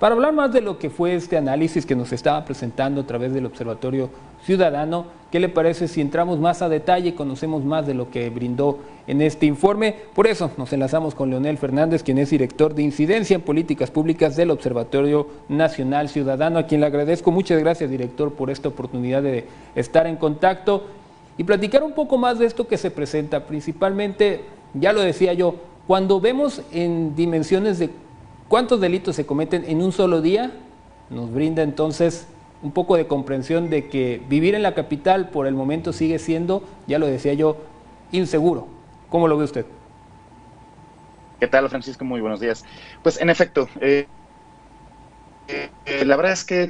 Para hablar más de lo que fue este análisis que nos estaba presentando a través del Observatorio Ciudadano, ¿qué le parece si entramos más a detalle y conocemos más de lo que brindó en este informe? Por eso nos enlazamos con Leonel Fernández, quien es director de Incidencia en Políticas Públicas del Observatorio Nacional Ciudadano, a quien le agradezco. Muchas gracias, director, por esta oportunidad de estar en contacto y platicar un poco más de esto que se presenta. Principalmente, ya lo decía yo, cuando vemos en dimensiones de cuántos delitos se cometen en un solo día, nos brinda entonces un poco de comprensión de que vivir en la capital por el momento sigue siendo, ya lo decía yo, inseguro. ¿Cómo lo ve usted? ¿Qué tal, Francisco? Muy buenos días. Pues en efecto, la verdad es que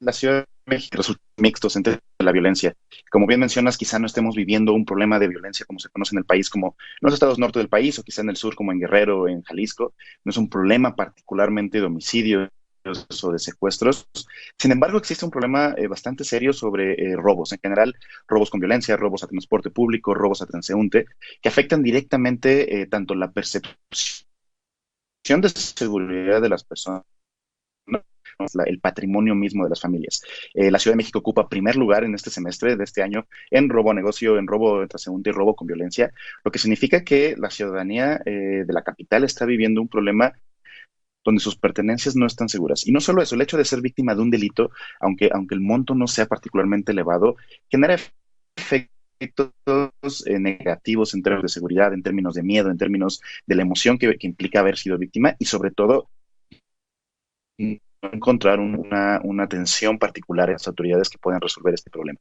la Ciudad de México resulta mixtos entre la violencia. Como bien mencionas, quizá no estemos viviendo un problema de violencia como se conoce en el país, como en los estados norte del país, o quizá en el sur, como en Guerrero o en Jalisco. No es un problema particularmente de homicidios o de secuestros. Sin embargo, existe un problema bastante serio sobre robos. En general, robos con violencia, robos a transporte público, robos a transeúnte, que afectan directamente tanto la percepción de seguridad de las personas, el patrimonio mismo de las familias. La Ciudad de México ocupa primer lugar en este semestre de este año en robo a negocio, en robo de transeúnte y robo con violencia, lo que significa que la ciudadanía de la capital está viviendo un problema donde sus pertenencias no están seguras. Y no solo eso, el hecho de ser víctima de un delito, aunque el monto no sea particularmente elevado, genera efectos negativos en términos de seguridad, en términos de miedo, en términos de la emoción que implica haber sido víctima y sobre todo encontrar una atención particular en las autoridades que puedan resolver este problema.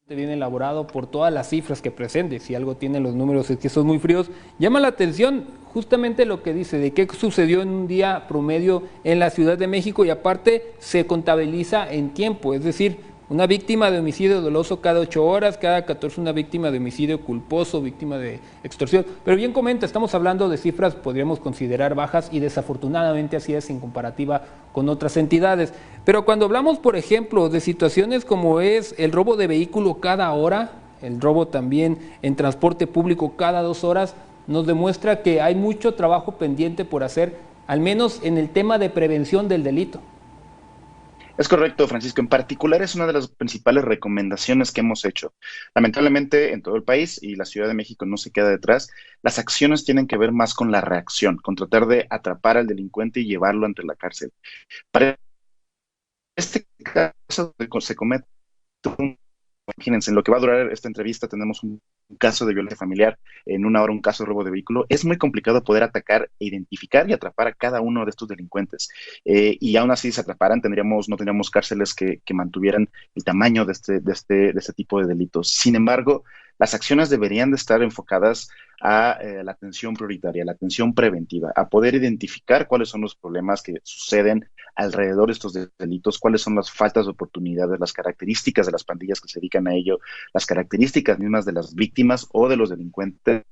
Bien elaborado por todas las cifras que presente. Si algo tienen los números es que son muy fríos. Llama la atención justamente lo que dice de qué sucedió en un día promedio en la Ciudad de México y aparte se contabiliza en tiempo, es decir, una víctima de homicidio doloso cada 8 horas, cada 14 una víctima de homicidio culposo, víctima de extorsión. Pero bien comenta, estamos hablando de cifras, podríamos considerar bajas y desafortunadamente así es en comparativa con otras entidades. Pero cuando hablamos, por ejemplo, de situaciones como es el robo de vehículo cada hora, el robo también en transporte público cada 2 horas, nos demuestra que hay mucho trabajo pendiente por hacer, al menos en el tema de prevención del delito. Es correcto, Francisco. En particular es una de las principales recomendaciones que hemos hecho. Lamentablemente en todo el país, y la Ciudad de México no se queda detrás, las acciones tienen que ver más con la reacción, con tratar de atrapar al delincuente y llevarlo ante la cárcel. Para este caso se comete imagínense, en lo que va a durar esta entrevista tenemos un caso de violencia familiar, en 1 hora un caso de robo de vehículo. Es muy complicado poder atacar, identificar y atrapar a cada uno de estos delincuentes. Y aún así, si se atraparan, no tendríamos cárceles que mantuvieran el tamaño de este tipo de delitos. Sin embargo, las acciones deberían de estar enfocadas a la atención prioritaria, la atención preventiva, a poder identificar cuáles son los problemas que suceden alrededor de estos delitos, cuáles son las faltas de oportunidades, las características de las pandillas que se dedican a ello, las características mismas de las víctimas o de los delincuentes.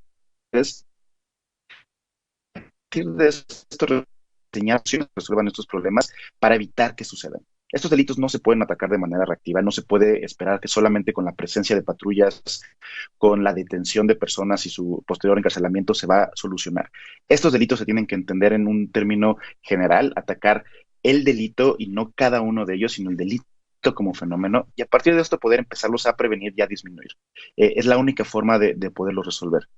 A partir de esto, diseñar que resuelvan estos problemas para evitar que sucedan. Estos delitos no se pueden atacar de manera reactiva, no se puede esperar que solamente con la presencia de patrullas, con la detención de personas y su posterior encarcelamiento se va a solucionar. Estos delitos se tienen que entender en un término general, atacar el delito y no cada uno de ellos, sino el delito como fenómeno, y a partir de esto poder empezarlos a prevenir y a disminuir. Es la única forma de poderlo resolver.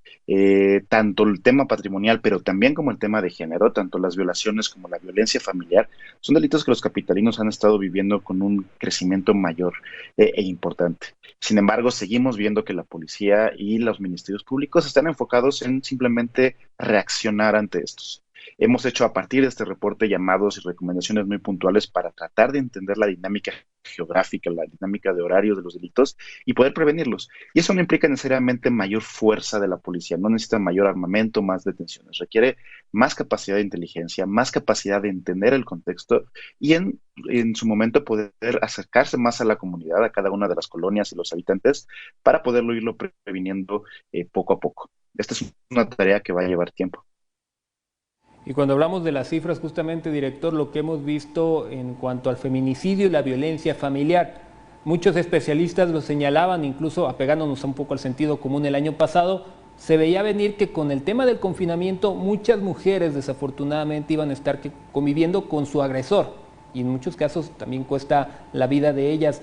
Tanto el tema patrimonial, pero también como el tema de género, tanto las violaciones como la violencia familiar, son delitos que los capitalinos han estado viviendo con un crecimiento mayor e importante. Sin embargo, seguimos viendo que la policía y los ministerios públicos están enfocados en simplemente reaccionar ante estos. Hemos hecho a partir de este reporte llamados y recomendaciones muy puntuales para tratar de entender la dinámica geográfica, la dinámica de horarios de los delitos y poder prevenirlos. Y eso no implica necesariamente mayor fuerza de la policía, no necesita mayor armamento, más detenciones, requiere más capacidad de inteligencia, más capacidad de entender el contexto y en su momento poder acercarse más a la comunidad, a cada una de las colonias y los habitantes para poderlo irlo previniendo poco a poco. Esta es una tarea que va a llevar tiempo. Y cuando hablamos de las cifras, justamente, director, lo que hemos visto en cuanto al feminicidio y la violencia familiar, muchos especialistas lo señalaban, incluso apegándonos un poco al sentido común el año pasado, se veía venir que con el tema del confinamiento muchas mujeres desafortunadamente iban a estar conviviendo con su agresor y en muchos casos también cuesta la vida de ellas.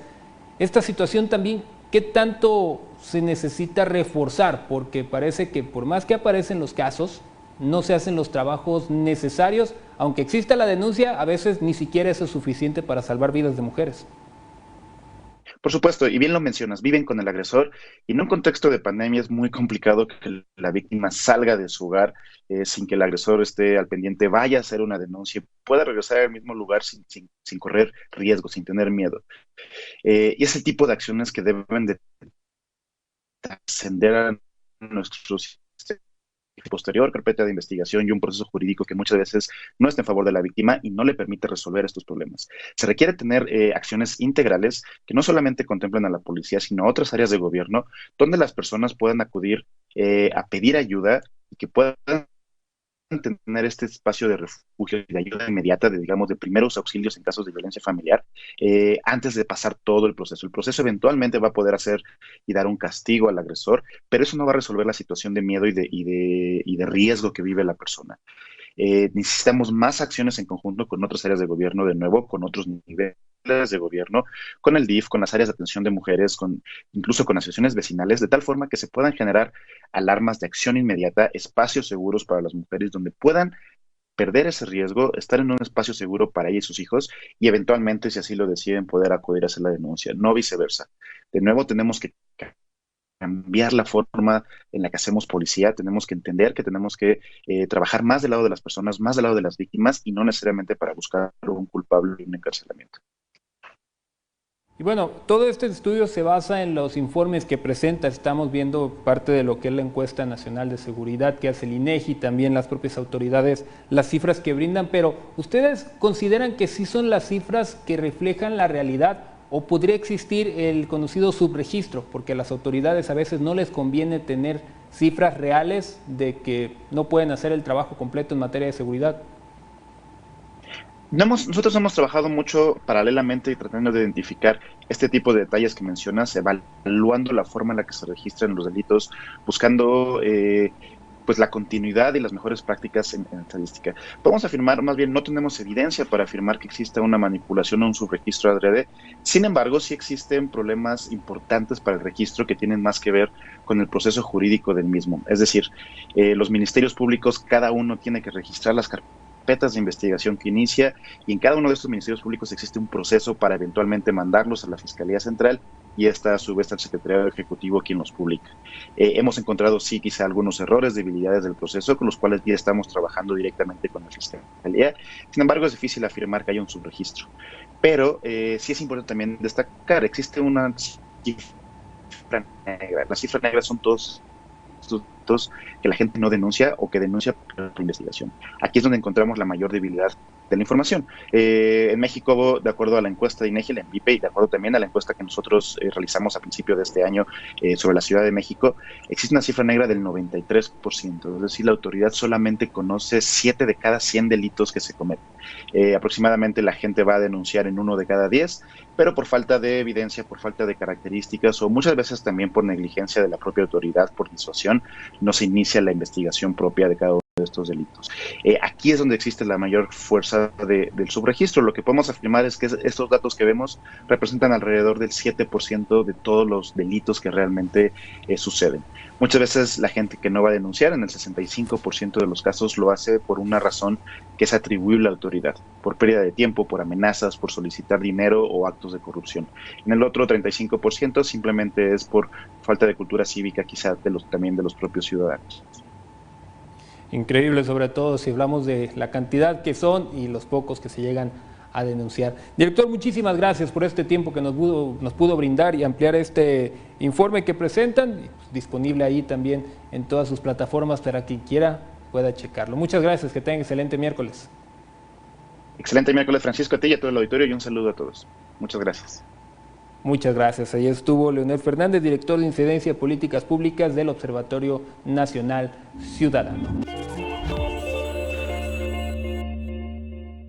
Esta situación también, ¿qué tanto se necesita reforzar? Porque parece que por más que aparecen los casos, no se hacen los trabajos necesarios, aunque exista la denuncia, a veces ni siquiera eso es suficiente para salvar vidas de mujeres. Por supuesto, y bien lo mencionas, viven con el agresor y en un contexto de pandemia es muy complicado que la víctima salga de su hogar sin que el agresor esté al pendiente, vaya a hacer una denuncia, pueda regresar al mismo lugar sin correr riesgo, sin tener miedo. Y ese tipo de acciones que deben de trascender a nuestros posterior carpeta de investigación y un proceso jurídico que muchas veces no está en favor de la víctima y no le permite resolver estos problemas. Se requiere tener acciones integrales que no solamente contemplen a la policía, sino a otras áreas de gobierno, donde las personas puedan acudir a pedir ayuda y que puedan tener este espacio de refugio y de ayuda inmediata, digamos, de primeros auxilios en casos de violencia familiar, antes de pasar todo el proceso. El proceso eventualmente va a poder hacer y dar un castigo al agresor, pero eso no va a resolver la situación de miedo y de riesgo que vive la persona. Necesitamos más acciones en conjunto con otras áreas de gobierno, de nuevo, con otros niveles de gobierno, con el DIF, con las áreas de atención de mujeres, incluso con asociaciones vecinales, de tal forma que se puedan generar alarmas de acción inmediata, espacios seguros para las mujeres donde puedan perder ese riesgo, estar en un espacio seguro para ella y sus hijos y eventualmente, si así lo deciden, poder acudir a hacer la denuncia, no viceversa. De nuevo, tenemos que cambiar la forma en la que hacemos policía, tenemos que entender que tenemos que trabajar más del lado de las personas, más del lado de las víctimas y no necesariamente para buscar un culpable y un encarcelamiento. Y bueno, todo este estudio se basa en los informes que presenta. Estamos viendo parte de lo que es la encuesta nacional de seguridad que hace el INEGI, también las propias autoridades, las cifras que brindan, pero ¿ustedes consideran que sí son las cifras que reflejan la realidad o podría existir el conocido subregistro? Porque a las autoridades a veces no les conviene tener cifras reales de que no pueden hacer el trabajo completo en materia de seguridad. Nosotros hemos trabajado mucho paralelamente y tratando de identificar este tipo de detalles que mencionas, evaluando la forma en la que se registran los delitos, buscando pues la continuidad y las mejores prácticas en estadística. Podemos afirmar, más bien no tenemos evidencia para afirmar que exista una manipulación o un subregistro adrede. Sin embargo, sí existen problemas importantes para el registro que tienen más que ver con el proceso jurídico del mismo. Es decir, los ministerios públicos, cada uno tiene que registrar las carpetas de investigación que inicia y en cada uno de estos ministerios públicos existe un proceso para eventualmente mandarlos a la Fiscalía Central y esta a su vez al Secretariado Ejecutivo quien los publica. Hemos encontrado sí quizá algunos errores, debilidades del proceso con los cuales ya estamos trabajando directamente con la Fiscalía. Sin embargo, es difícil afirmar que haya un subregistro. Pero sí es importante también destacar, existe una cifra negra. Las cifras negras son todos que la gente no denuncia o que denuncia por investigación. Aquí es donde encontramos la mayor debilidad de la información. En México, de acuerdo a la encuesta de INEGI, la ENVIPE, y de acuerdo también a la encuesta que nosotros realizamos a principio de este año sobre la Ciudad de México, existe una cifra negra del 93%, es decir, la autoridad solamente conoce 7 de cada 100 delitos que se cometen. Aproximadamente la gente va a denunciar en 1 de cada 10, pero por falta de evidencia, por falta de características o muchas veces también por negligencia de la propia autoridad, por disuasión, no se inicia la investigación propia de cada uno de estos delitos. Aquí es donde existe la mayor fuerza del subregistro. Lo que podemos afirmar es que estos datos que vemos representan alrededor del 7% de todos los delitos que realmente suceden. Muchas veces la gente que no va a denunciar, en el 65% de los casos, lo hace por una razón que es atribuible a la autoridad, por pérdida de tiempo, por amenazas, por solicitar dinero o actos de corrupción. En el otro 35% simplemente es por falta de cultura cívica, quizás también de los propios ciudadanos. Increíble, sobre todo si hablamos de la cantidad que son y los pocos que se llegan a denunciar. Director, muchísimas gracias por este tiempo que nos pudo brindar y ampliar este informe que presentan, disponible ahí también en todas sus plataformas para quien quiera pueda checarlo. Muchas gracias, que tengan excelente miércoles. Excelente miércoles, Francisco, a ti y a todo el auditorio y un saludo a todos. Muchas gracias. Muchas gracias. Ahí estuvo Leonel Fernández, director de Incidencia de Políticas Públicas del Observatorio Nacional Ciudadano.